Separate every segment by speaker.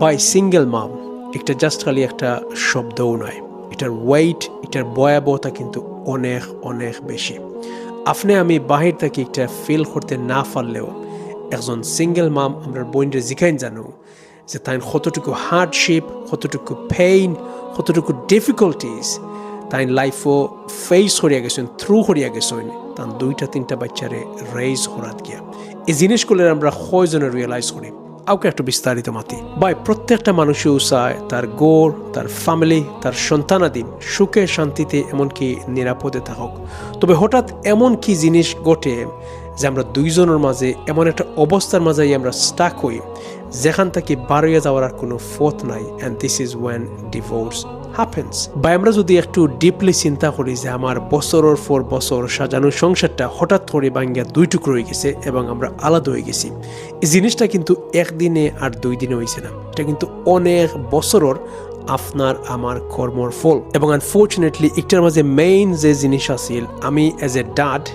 Speaker 1: By single মাম এটা just খালি একটা শব্দও নয়, এটার ওয়েট, এটার ভয়াবহতা কিন্তু অনেক অনেক বেশি। আপনি আমি বাহির থেকে একটা ফিল করতে না পারলেও একজন সিঙ্গেল মাম আমরা বোনরে জিখাইন জানো যে তাই কতটুকু হার্ডশিপ, কতটুকু পেইন, কতটুকু ডিফিকাল্টিস তাই লাইফও ফেস করিয়া গেছেন, থ্রু করিয়া গেছেন তার 2-3টা বাচ্চারে রেইজ করাত গিয়া। এই জিনিসগুলো আমরা কয়জনে রিয়েলাইজ করি কাউকে একটু বিস্তারিত মাতি ভাই। প্রত্যেকটা মানুষও চায় তার গোর, তার ফ্যামিলি, তার সন্তানাদি সুখে শান্তিতে এমনকি নিরাপদে থাকুক। তবে হঠাৎ এমন কি জিনিস ঘটে যে আমরা দুইজনের মাঝে এমন একটা অবস্থার মাঝে আমরা স্টাক হই যেখান থেকে বাড়িয়ে যাওয়ার আর কোনো পথ নাই, and this is when divorce happens. বা আমরা যদি একটু ডিপলি চিন্তা করি যে আমার বছরের পর বছর সাজানো সংসারটা হঠাৎ করে ভাঙ্গিয়া 2 টুকরো হয়ে গেছে এবং আমরা আলাদা হয়ে গেছি, এই জিনিসটা কিন্তু একদিনে আর 2 দিনে হয়েছে না, এটা কিন্তু অনেক বছরের আপনার আমার কর্মর ফল। এবং আনফর্চুনেটলি একটার মাঝে মেইন যে জিনিস আছিল, আমি অ্যাজ এ ড্যাড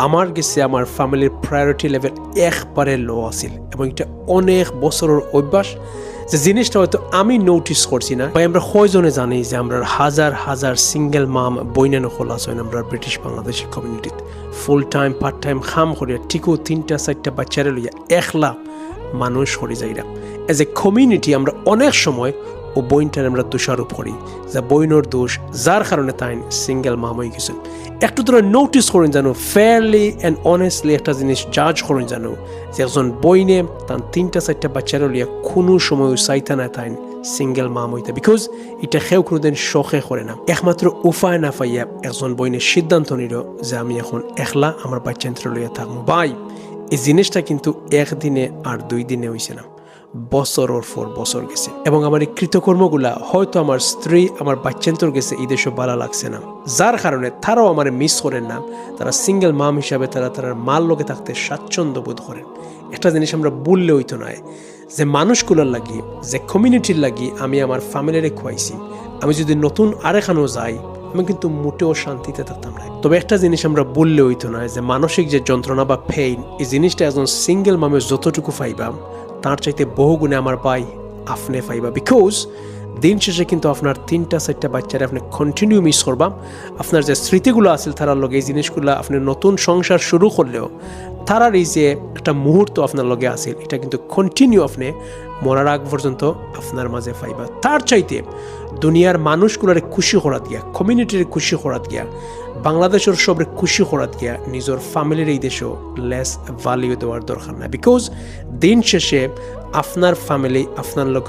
Speaker 1: আমার গেছে আমার ফ্যামিলির প্রায়োরিটি লেভেল একবারে লো আছিল এবং এটা অনেক বছরের অভ্যাস যে জিনিসটা হয়তো আমি নোটিস করছি না। ভাই আমরা কয়জনে জানি যে আমরা হাজার হাজার সিঙ্গেল মাম বইনানো খোলা আছেন আমরা ব্রিটিশ বাংলাদেশি কমিউনিটিত ফুল টাইম পার্ট টাইম খাম করিয়া ঠিকও 3-4টা বাচ্চারে লইয়া একলা মানুষ হয়ে যাইরা। এজ এ কমিউনিটি আমরা অনেক সময় ও বইনটার আমরা দোষারোপ করি যে বইনের দোষ, যার কারণে তাই সিঙ্গেল মাম হয়ে গেছেন। একটু তোরা নোটিস করেন জানো, ফেয়ারলি অ্যান্ড অনেস্টলি একটা জিনিস জাজ করেন জানো যে একজন বইনে তার 3-4টা বাচ্চারা লিয়া কোনো সময় চাইতে না তাই সিঙ্গেল মাম হইতে, বিকজ এটা কেউ কোনোদিন শখে করে না। একমাত্র উপায় না পাইয়া একজন বইনের সিদ্ধান্ত নিল যে আমি এখন একলা আমার বাচ্চান্তর লইয়া থাকবো। ভাই এই জিনিসটা কিন্তু একদিনে আর 2 দিনে হয়েছে না, বছরের পর বছর গেছে। এবং আমার এই কৃতকর্মগুলা হয়তো আমার স্ত্রী, আমার বাচ্চান্তর গেছে এই দেশও ভালো লাগছে না, যার কারণে তারাও আমার মিস করেন না। তারা সিঙ্গেল মাম হিসাবে তারা মার লোকে থাকতে স্বাচ্ছন্দ্য বোধ করেন। একটা জিনিস আমরা বললে হইতো নয় যে মানুষগুলোর লাগি, যে কমিউনিটির লাগি আমি আমার ফ্যামিলিরে খুয়াইছি, আমি যদি নতুন আরেকখানেও যাই আমি কিন্তু মোটেও শান্তিতে থাকতাম না। তবে একটা জিনিস আমরা বললে হইতো নয় যে মানসিক যে যন্ত্রণা বা পেইন, এই জিনিসটা একজন সিঙ্গেল মামে যতটুকু পাইবাম তার চাইতে বহু গুণে আমার ভাই আপনি পাইবা। বিকজ দিন শেষে কিন্তু আপনার 3-4টা বাচ্চারা আপনি কন্টিনিউ মিস করবা। আপনার যে স্মৃতিগুলো আছিল তারার লগে এই জিনিসগুলো আপনি নতুন সংসার শুরু করলেও তারার এই যে একটা মুহূর্ত আপনার লগে আছিল এটা কিন্তু কন্টিনিউ আপনি মরার আগ পর্যন্ত আপনার মাঝে পাইবা। তার চাইতে দুনিয়ার মানুষগুলোর খুশি করাত গিয়া, কমিউনিটির খুশি করাত গিয়া, বাংলাদেশের সবরে খুশি করাত গিয়া নিজের ফ্যামিলির এই দেশও লেস ভ্যালিউ দেওয়ার দরকার না। বিকজ দিন শেষে আপনার ফ্যামিলি আপনার লোক